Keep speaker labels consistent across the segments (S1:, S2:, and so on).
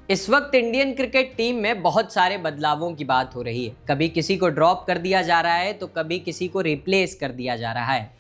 S1: इस वक्त Indian cricket team में बहुत सारे बदलावों की बात हो रही है। कभी किसी को ड्रॉप कर दिया जा रहा है तो कभी किसी को रिप्लेस कर दिया जा रहा है।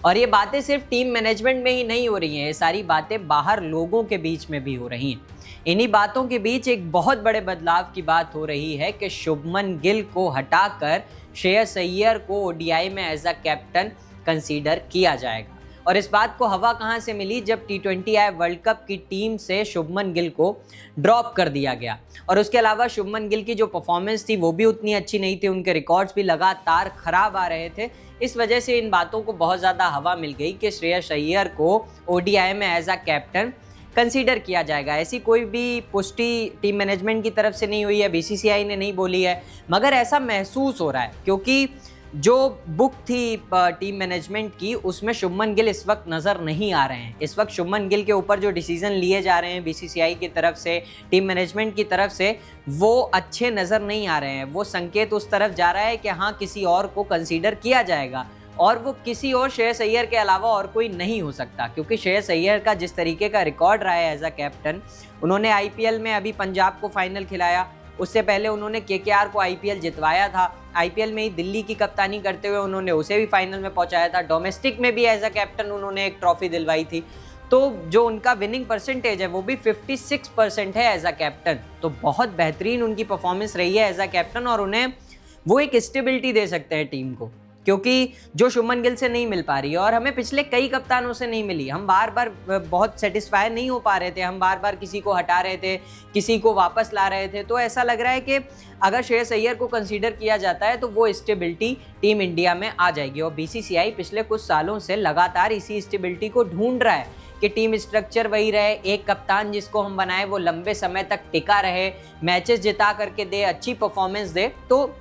S1: और ये बातें सिर्फ टीम मैनेजमेंट में ही नहीं हो रही हैं, ये सारी बातें बाहर लोगों के बीच में भी हो रही हैं। इन्हीं बातों के बीच एक बहुत बड़े बदलाव की बात हो रही है कि शुभमन गिल को हटाकर श्रेयस अय्यर को ओडीआई में एज अ कैप्टन कंसीडर किया जाएगा। और इस बात को हवा कहां से मिली, जब T20I वर्ल्ड कप की टीम से शुभमन गिल को ड्रॉप कर दिया गया। और उसके अलावा शुभमन गिल की जो परफॉर्मेंस थी वो भी उतनी अच्छी नहीं थी, उनके रिकॉर्ड्स भी लगातार खराब आ रहे थे। इस वजह से इन बातों को बहुत ज़्यादा हवा मिल गई कि श्रेयस अय्यर को ओडीआई में एज अ कैप्टन कंसीडर किया जाएगा। ऐसी कोई भी पुष्टि टीम मैनेजमेंट की तरफ से नहीं हुई है, बीसीसीआई ने नहीं बोली है, मगर ऐसा महसूस हो रहा है क्योंकि जो बुक थी टीम मैनेजमेंट की उसमें शुभमन गिल इस वक्त नज़र नहीं आ रहे हैं। इस वक्त शुभमन गिल के ऊपर जो डिसीजन लिए जा रहे हैं बीसीसीआई की तरफ से, टीम मैनेजमेंट की तरफ से, वो अच्छे नज़र नहीं आ रहे हैं। वो संकेत उस तरफ जा रहा है कि हाँ, किसी और को कंसीडर किया जाएगा और वो किसी और श्रेयस अय्यर के अलावा और कोई नहीं हो सकता, क्योंकि श्रेयस अय्यर का जिस तरीके का रिकॉर्ड रहा है एज अ कैप्टन, उन्होंने आईपीएल में अभी पंजाब को फाइनल खिलाया, उससे पहले उन्होंने केकेआर को आईपीएल जितवाया था, आईपीएल में ही दिल्ली की कप्तानी करते हुए उन्होंने उसे भी फाइनल में पहुंचाया था, डोमेस्टिक में भी एज अ कैप्टन उन्होंने एक ट्रॉफी दिलवाई थी। तो जो उनका विनिंग परसेंटेज है वो भी 56% है एज अ कैप्टन। तो बहुत बेहतरीन उनकी परफॉर्मेंस रही है एज अ कैप्टन और उन्हें वो एक स्टेबिलिटी दे सकते हैं टीम को, क्योंकि जो शुभमन गिल से नहीं मिल पा रही है और हमें पिछले कई कप्तानों से नहीं मिली। हम बार बार बहुत सेटिस्फाई नहीं हो पा रहे थे, हम बार बार किसी को हटा रहे थे, किसी को वापस ला रहे थे। तो ऐसा लग रहा है कि अगर श्रेयस अय्यर को कंसीडर किया जाता है तो वो स्टेबिलिटी टीम इंडिया में आ जाएगी। और बीसीसीआई पिछले कुछ सालों से लगातार इसी स्टेबिलिटी को ढूंढ रहा है कि टीम स्ट्रक्चर वही रहे, एक कप्तान जिसको हम बनाए वो लंबे समय तक टिका रहे, मैचेस जिता करके दे, अच्छी परफॉर्मेंस दे। तो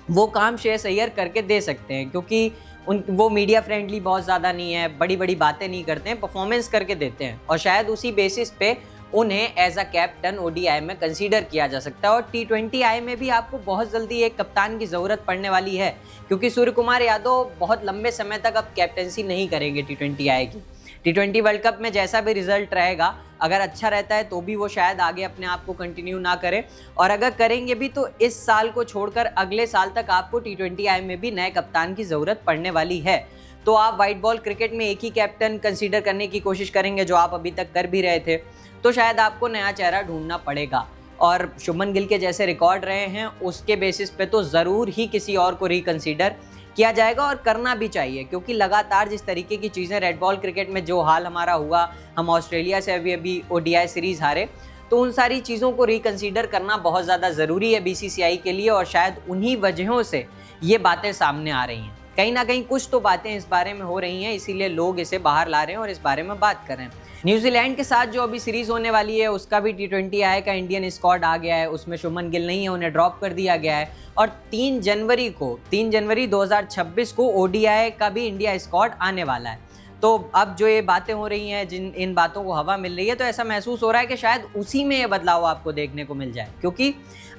S1: वो काम श्रेयस अय्यर करके दे सकते हैं, क्योंकि वो मीडिया फ्रेंडली बहुत ज़्यादा नहीं है, बड़ी बड़ी बातें नहीं करते हैं, परफॉर्मेंस करके देते हैं। और शायद उसी बेसिस पे उन्हें एज अ कैप्टन ओडीआई में कंसीडर किया जा सकता है। और T20I में भी आपको बहुत जल्दी एक कप्तान की ज़रूरत पड़ने वाली है, क्योंकि सूर्य कुमार यादव बहुत लंबे समय तक अब कैप्टनसी नहीं करेंगे T20I की। T20 वर्ल्ड कप में जैसा भी रिजल्ट रहेगा, अगर अच्छा रहता है तो भी वो शायद आगे अपने आप को कंटिन्यू ना करें, और अगर करेंगे भी तो इस साल को छोड़कर अगले साल तक आपको T20I में भी नए कप्तान की ज़रूरत पड़ने वाली है। तो आप वाइट बॉल क्रिकेट में एक ही कैप्टन कंसीडर करने की कोशिश करेंगे, जो आप अभी तक कर भी रहे थे, तो शायद आपको नया चेहरा ढूंढना पड़ेगा। और शुभमन गिल के जैसे रिकॉर्ड रहे हैं उसके बेसिस पे तो ज़रूर ही किसी और को रिकंसीडर किया जाएगा, और करना भी चाहिए, क्योंकि लगातार जिस तरीके की चीज़ें रेड बॉल क्रिकेट में जो हाल हमारा हुआ, हम ऑस्ट्रेलिया से अभी ओडीआई सीरीज़ हारे, तो उन सारी चीज़ों को रिकंसीडर करना बहुत ज़्यादा ज़रूरी है बीसीसीआई के लिए। और शायद उन्हीं वजहों से ये बातें सामने आ रही हैं। कहीं ना कहीं कुछ तो बातें इस बारे में हो रही हैं, इसीलिए लोग इसे बाहर ला रहे हैं और इस बारे में बात कर रहे हैं। न्यूजीलैंड के साथ जो अभी सीरीज़ होने वाली है उसका भी T20I का इंडियन स्क्वाड आ गया है, उसमें शुभमन गिल नहीं है, उन्हें ड्रॉप कर दिया गया है। और 3 जनवरी 2026 को ओडीआई का भी इंडिया स्क्वाड आने वाला है। तो अब जो ये बातें हो रही हैं, इन बातों को हवा मिल रही है, तो ऐसा महसूस हो रहा है कि शायद उसी में ये बदलाव आपको देखने को मिल जाए, क्योंकि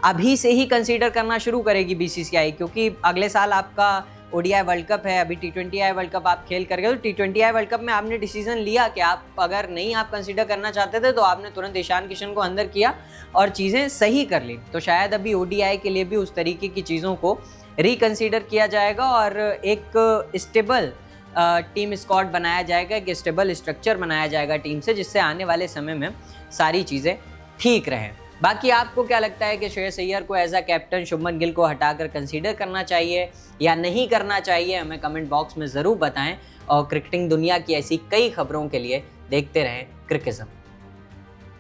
S1: अभी से ही कंसीडर करना शुरू करेगी बीसीसीआई, क्योंकि अगले साल आपका ओडीआई वर्ल्ड कप है। अभी T20I वर्ल्ड कप आप खेल कर गए, तो T20I वर्ल्ड कप में आपने डिसीजन लिया कि आप अगर नहीं आप कंसीडर करना चाहते थे तो आपने तुरंत ईशान किशन को अंदर किया और चीज़ें सही कर ली। तो शायद अभी ओडीआई के लिए भी उस तरीके की चीज़ों को रिकंसीडर किया जाएगा और एक स्टेबल टीम स्क्वाड बनाया जाएगा, एक स्टेबल स्ट्रक्चर बनाया जाएगा टीम से, जिससे आने वाले समय में सारी चीज़ें ठीक रहें। बाकी आपको क्या लगता है कि श्रेयस अय्यर को as a captain Shubman Gill को हटाकर कंसीडर करना चाहिए या नहीं करना चाहिए? हमें कमेंट बॉक्स में ज़रूर बताएं। और क्रिकेटिंग दुनिया की ऐसी कई खबरों के लिए देखते रहें क्रिकिज़म।